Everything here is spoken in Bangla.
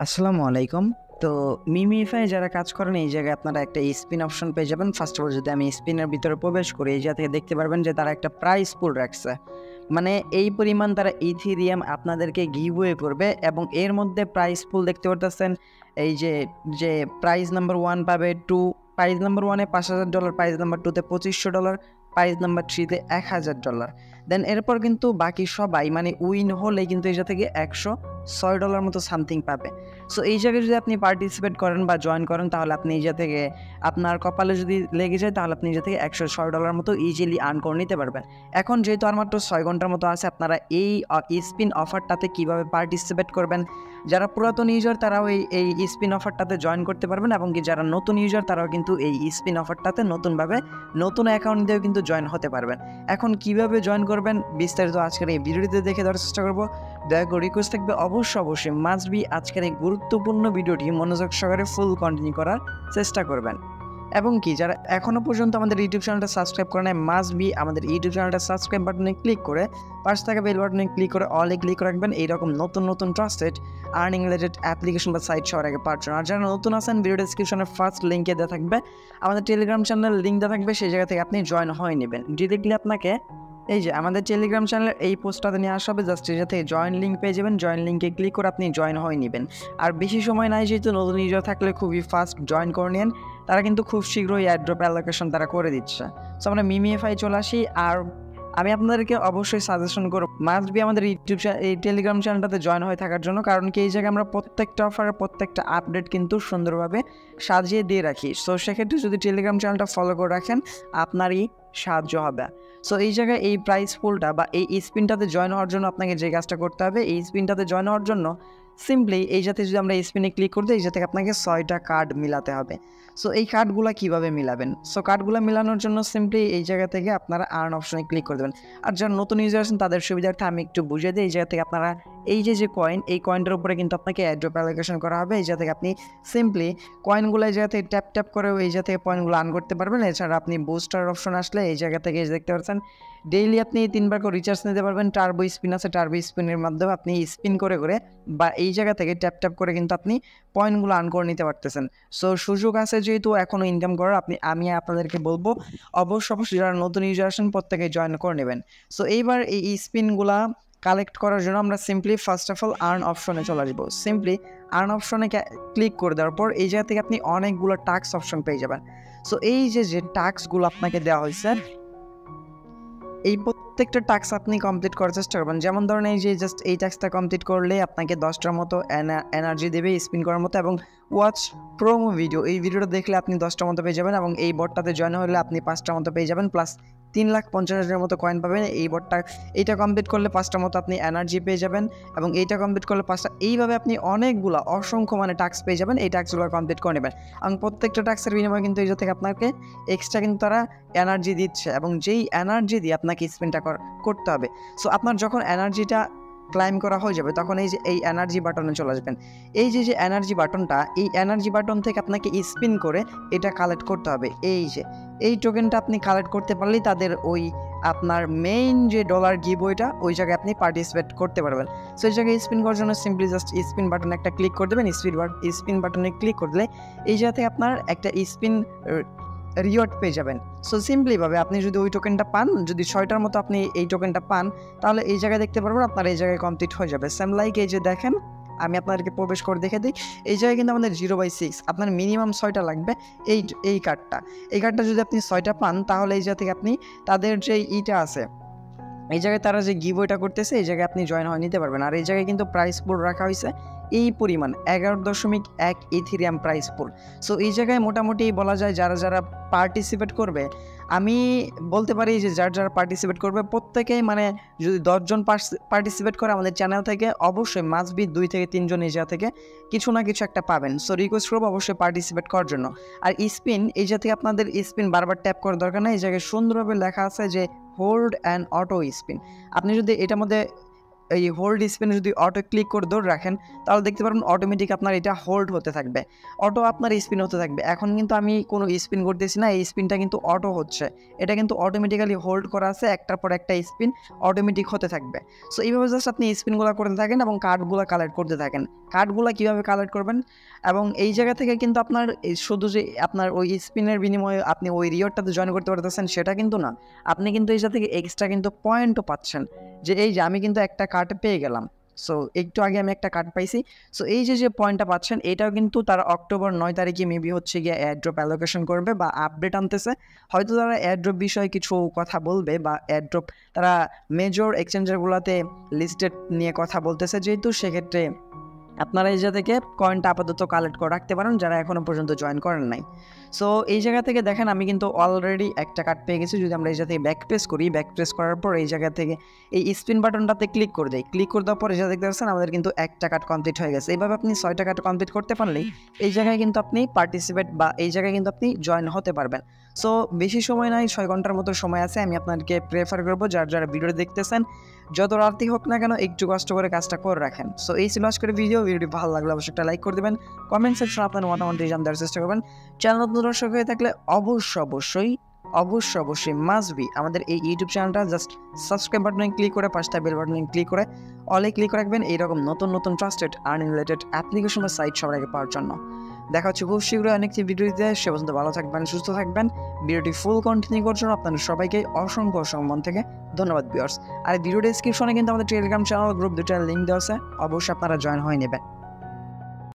আসসালামু আলাইকুম। তো মিমিফাই যারা কাজ করেন এই জায়গায় আপনারা একটা স্পিন অপশন পেয়ে যাবেন। ফার্স্ট অফ অল যদি আমি স্পিনের ভিতরে প্রবেশ করি, এই জায়গা থেকে দেখতে পারবেন যে তারা একটা প্রাইস পুল রাখছে। মানে এই পরিমাণ তারা ইথেরিয়াম আপনাদেরকে গিভওয়ে করবে এবং এর মধ্যে প্রাইস পুল দেখতে পারতেছেন। এই যে যে প্রাইজ নাম্বার 1 পাবে 2, প্রাইজ নাম্বার 1 এ $5,000, প্রাইজ নাম্বার 2 তে $2,500, প্রাইজ নাম্বার 3 তে $1,000। দেন এরপর কিন্তু বাকি সবাই মানে উইন হলে কিন্তু এই জায়গা থেকে $106 মতো সামথিং পাবে। সো এই জায়গায় যদি আপনি পার্টিসিপেট করেন বা জয়েন করেন তাহলে আপনি এই জায়গা থেকে আপনার কপালে যদি লেগে যায় তাহলে আপনি এই জায়গা থেকে $106 মতো ইজিলি আর্ন করে নিতে পারবেন। এখন যেহেতু আর মাত্র 6 ঘন্টার মতো আছে, আপনারা এই স্পিন অফারটাতে কিভাবে পার্টিসিপেট করবেন, যারা পুরাতন ইউজার তারাও এই স্পিন অফারটাতে জয়েন করতে পারবেন এবং কি যারা নতুন ইউজার তারাও কিন্তু এই স্পিন অফারটাতে নতুনভাবে নতুন অ্যাকাউন্ট দিয়েও কিন্তু জয়েন হতে পারবেন। এখন কিভাবে জয়েন করবেন বিস্তারিত আজকের এই ভিডিওটিতে দেখে দেওয়ার চেষ্টা করবো। দয়া করে রিকোয়েস্ট থাকবে অবশ্যই মাস্ট বি আজকের এই গুরুত্বপূর্ণ ভিডিওটি মনোযোগ সহকারে ফুল কন্টিনিউ করার চেষ্টা করবেন। এবং কি যারা এখনও পর্যন্ত আমাদের ইউটিউব চ্যানেলটা সাবস্ক্রাইব করে নেয় মাস্ট বি আমাদের ইউটিউব চ্যানেলটা সাবস্ক্রাইব বাটনে ক্লিক করে পাশে থাকা বেল বাটনে ক্লিক করে অলে ক্লিক রাখবেন। এইরকম নতুন ট্রাস্টেড আর্নিং রিলেটেড অ্যাপ্লিকেশন বা সাইট সবার আগে পাওয়ার জন্য। আর যারা নতুন আছেন ভিডিও ডেসক্রিপশনে ফার্স্ট লিঙ্কে দেওয়া থাকবে আমাদের টেলিগ্রাম চ্যানেল লিঙ্ক দেওয়া থাকবে, সেই জায়গা থেকে আপনি জয়েন হয়ে নেবেন। ডিরেক্টলি আপনাকে এই যে আমাদের টেলিগ্রাম চ্যানেলের এই পোস্টটাতে নিয়ে আসা হবে, জাস্ট এটাতে জয়েন লিঙ্ক পেয়ে যাবেন। জয়েন লিঙ্কে ক্লিক করে আপনি জয়েন হয়ে নেবেন। আর বেশি সময় নাই, যেহেতু নতুন ইউজার থাকলে খুবই ফাস্ট জয়েন করে নেন। তারা কিন্তু খুব শীঘ্রই এয়ারড্রপ অ্যালোকেশন তারা করে দিচ্ছে। সো আমরা মিমিএফআই চলে আসি। আর আমি আপনাদেরকে অবশ্যই সাজেশন করব মাস্ট বি আমাদের এই টেলিগ্রাম চ্যানেলটাতে জয়েন হয়ে থাকার জন্য, কারণ কি এই জায়গায় আমরা প্রত্যেকটা অফারের প্রত্যেকটা আপডেট কিন্তু সুন্দরভাবে সাজিয়ে দিয়ে রাখি। সো সেক্ষেত্রে যদি টেলিগ্রাম চ্যানেলটা ফলো করে রাখেন আপনারই সাহায্য হবে। সো এই জায়গায় এই প্রাইস পুলটা বা এই স্পিনটাতে জয়েন হওয়ার জন্য আপনাকে যে কাজটা করতে হবে, এই স্পিনটাতে জয়েন হওয়ার জন্য সিম্পলি এই যাতে যদি আমরা স্পিনে ক্লিক করতে এই যাতে আপনাকে 6টা কার্ড মিলাতে হবে। সো এই কার্ডগুলো কিভাবে মিলাবেন? সো কার্ডগুলো মিলানোর জন্য সিম্পলি এই জায়গা থেকে আপনারা আর্ন অপশনে ক্লিক করে দেবেন। আর যারা নতুন ইউজার আছেন তাদের সুবিধার্থে আমি একটু বুঝিয়ে দিই। এই জায়গা থেকে আপনারা এই যে কয়েন, এই কয়েনটার উপরে কিন্তু আপনাকে এয়ারড্রপ অ্যালোকেশন করা হবে। এই জায়গা থেকে আপনি সিম্পলি কয়েনগুলো এই জায়গা থেকে ট্যাপ করেও এই জায়গা থেকে পয়েন্টগুলো আর্ন করতে পারবেন। এছাড়া আপনি বুস্টার অপশন আসলে এই জায়গা থেকে দেখতে পাচ্ছেন ডেইলি আপনি 3বার করে রিচার্জ নিতে পারবেন। টার্বো স্পিন আছে, টার্বো স্পিনের মাধ্যমে আপনি স্পিন করে বা এই জায়গা থেকে ট্যাপ করে কিন্তু আপনি পয়েন্টগুলো আর্ন করে নিতে পারতেছেন। সো সুযোগ আছে যেহেতু এখনও ইনকাম করার, আমি আপনাদেরকে বলবো অবশ্যই যারা নতুন ইউজার আসেন প্রত্যেকে জয়েন করে নেবেন। সো এইবার এই স্পিনগুলা কালেক্ট করার জন্য আমরা simply first of all earn অপশনে চলে আসবো। সিম্পলি আর্ন অপশনে ক্লিক করে দেওয়ার পর এই জায়গা থেকে আপনি অনেকগুলো টাস্ক অপশন পেয়ে যাবেন। সো এই যে টাস্কগুলো আপনাকে দেওয়া হয়েছে এই প্রত্যেকটা টাস্ক আপনি কমপ্লিট করার চেষ্টা করবেন। যেমন ধরেন এই যে জাস্ট এই টাস্কটা কমপ্লিট করলে আপনাকে 10টার মতো এনার্জি দেবে স্পিন করার মতো, এবং ওয়াচ প্রোমো ভিডিও, এই ভিডিওটা দেখলে আপনি 10টার মতো পেয়ে যাবেন, এবং এই বটটাতে জয়েন হলে আপনি 5টার মতো পেয়ে যাবেন, প্লাস 3,50,000 মতো কয়েন পাবেন। এইটা কমপ্লিট করলে 5টার মতো আপনি এনার্জি পেয়ে যাবেন, এবং এইটা কমপ্লিট করলে 5টা, এইভাবে আপনি অনেকগুলো অসংখ্য টাস্ক পেয়ে যাবেন। এই টাস্কগুলো কমপ্লিট করে নেবেন, এবং প্রত্যেকটা টাস্কের বিনিময়ে কিন্তু এই থেকে আপনাকে এক্সট্রা কিন্তু তারা এনার্জি দিচ্ছে, এবং যেই এনার্জি দিয়ে আপনাকে স্পিনটা করতে হবে। সো আপনার যখন এনার্জিটা ক্লাইম করা হয়ে যাবে তখন এই এনার্জি বাটনে চলে আসবেন। এই যে এনার্জি বাটনটা, এই এনার্জি বাটন থেকে আপনাকে স্পিন করে এটা কালেক্ট করতে হবে। এই টোকেনটা আপনি কালেক্ট করতে পারলেই তাদের ওই আপনার মেইন যে ডলার গিভওয়েটা ওই জায়গায় আপনি পার্টিসিপেট করতে পারবেন। সো এই জায়গায় স্পিন করার জন্য সিম্পলি জাস্ট স্পিন বাটনে একটা ক্লিক করে দেবেন। স্পিন বাটনে ক্লিক করে দিলে এই জায়গা থেকে আপনার একটা স্পিন রিওয়ার্ড পেয়ে যাবেন। সো সিম্পলিভাবে আপনি যদি ওই টোকেনটা পান, যদি 6টার মতো আপনি এই টোকেনটা পান, তাহলে এই জায়গায় দেখতে পারবেন আপনার এই জায়গায় কমপ্লিট হয়ে যাবে। সেম লাইক এই যে দেখেন, আমি আপনাদেরকে প্রবেশ করে দেখে দিই। এই জায়গায় কিন্তু আমাদের 0/6 আপনার মিনিমাম 6টা লাগবে। এই কার্ডটা যদি আপনি 6টা পান তাহলে এই জায়গা থেকে আপনি তাদের যে আছে এই জায়গায় তারা যে গিভওয়েটা করতেছে এই জায়গায় আপনি জয়েন হয়ে নিতে পারবেন। আর এই জায়গায় কিন্তু প্রাইস পুল রাখা হয়েছে এই পরিমাণ 11.1 ইথেরিয়াম প্রাইস পুল। সো এই জায়গায় মোটামুটি বলা যায় যারা পার্টিসিপেট করবে, আমি বলতে পারি যে যারা পার্টিসিপেট করবে প্রত্যেকেই যদি 10 জন পার্টিসিপেট করে আমাদের চ্যানেল থেকে অবশ্যই মাস্ট বি 2 থেকে 3 জন এই জায়গা থেকে কিছু না কিছু একটা পাবেন। সো রিকোয়েস্ট করবো অবশ্যই পার্টিসিপেট করার জন্য। আর স্পিন, এই জায়গা থেকে আপনাদের স্পিন বারবার ট্যাপ করার দরকার নেই। এই জায়গায় সুন্দরভাবে লেখা আছে যে হোল্ড অ্যান্ড অটো স্পিন। আপনি যদি এটার মধ্যে এই হোল্ড স্পিনে যদি অটো ক্লিক করে ধরে রাখেন তাহলে দেখতে পারবেন অটোমেটিক আপনার এটা হোল্ড হতে থাকবে, অটো আপনার স্পিন হতে থাকবে। এখন কিন্তু আমি কোনো স্পিন করতেছি না, এই স্পিনটা কিন্তু অটো হচ্ছে, এটা কিন্তু অটোমেটিক্যালি হোল্ড করা আছে, একটার পর একটা স্পিন অটোমেটিক হতে থাকবে। সো এইভাবে জাস্ট আপনি স্পিনগুলো করতে থাকেন এবং কার্ডগুলো কালেক্ট করতে থাকেন। কার্ডগুলো কীভাবে কালেক্ট করবেন, এবং এই জায়গা থেকে কিন্তু আপনার শুধু যে আপনার ওই স্পিনের বিনিময়ে আপনি ওই রিওয়ার্ডটাতে জয়েন করতে পারতেছেন সেটা কিন্তু না, আপনি কিন্তু এই জায়গা থেকে এক্সট্রা কিন্তু পয়েন্টও পাচ্ছেন। যে এই যে আমি কিন্তু একটা কার্ড পেয়ে গেলাম, সো একটু আগে আমি একটা কার্ড পাইছি, সো এই যে পয়েন্টটা পাচ্ছেন এটাও কিন্তু তারা অক্টোবর 9 তারিখে মেবি হচ্ছে গিয়ে এয়ারড্রপ অ্যালোকেশন করবে বা আপডেট আনতেছে। হয়তো তারা এয়ারড্রপ বিষয়ে কিছু কথা বলবে বা এয়ারড্রপ তারা মেজর এক্সচেঞ্জারগুলোতে লিস্টেড নিয়ে কথা বলতেছে, যেহেতু সেক্ষেত্রে আপনারা এই জায়গা থেকে কয়েনটা আপাতত কালেক্ট করে রাখতে পারেন যারা এখনও পর্যন্ত জয়েন করেন নাই। সো এই জায়গা থেকে দেখেন আমি কিন্তু অলরেডি একটা কার্ড পেয়ে গেছি। যদি আমরা এই জায়গা থেকে ব্যাক প্রেস করি, ব্যাক প্রেস করার পর এই জায়গা থেকে এই স্পিন বাটনটাতে ক্লিক করে দিই, ক্লিক করে দেওয়ার পর এই জায়গা দেখতে পাচ্ছেন আমাদের কিন্তু একটা কার্ড কমপ্লিট হয়ে গেছে। এইভাবে আপনি 6টা কার্ড কমপ্লিট করতে পারলেই এই জায়গায় কিন্তু আপনি পার্টিসিপেট বা এই জায়গায় কিন্তু আপনি জয়েন হতে পারবেন। সো বেশি সময় নাই, 6 ঘন্টার মতো সময় আছে। আমি আপনাদেরকে প্রেফার করবো যারা ভিডিও দেখতেছেন যত রাতই হোক না কেন একটু কষ্ট করে কাজটা করে রাখেন। সো এই ছিল আজকের ভিডিওটি ভালো লাগলে অবশ্যই একটা লাইক করে দেবেন, কমেন্ট সেকশনে আপনার মতামত জানার চেষ্টা করবেন। চ্যানেল নতুন দর্শক হয়ে থাকলে অবশ্যই মাস্ট বি আমাদের এই ইউটিউব চ্যানেলটা জাস্ট সাবস্ক্রাইব বাটনে ক্লিক করে পাঁচটা বেল বাটনে ক্লিক করে অলে ক্লিক রাখবেন এইরকম নতুন ট্রাস্টেড আর্নিং রিলেটেড অ্যাপ্লিকেশন বা সাইট সবার আগে পাওয়ার জন্য। দেখা হচ্ছে খুব শীঘ্রই অনেকটি ভিডিও দিতে, সে পর্যন্ত ভালো থাকবেন, সুস্থ থাকবেন। ভিডিওটি ফুল কন্টিনিউ করার জন্য আপনাদের সবাইকে অসংখ্য মন থেকে ধন্যবাদ ভিউয়ার্স। আর ভিডিও ডেসক্রিপশনে কিন্তু আমাদের টেলিগ্রাম চ্যানেল গ্রুপ দুটার লিঙ্ক দেওয়া আছে, অবশ্যই আপনারা জয়েন হয়ে নেবেন।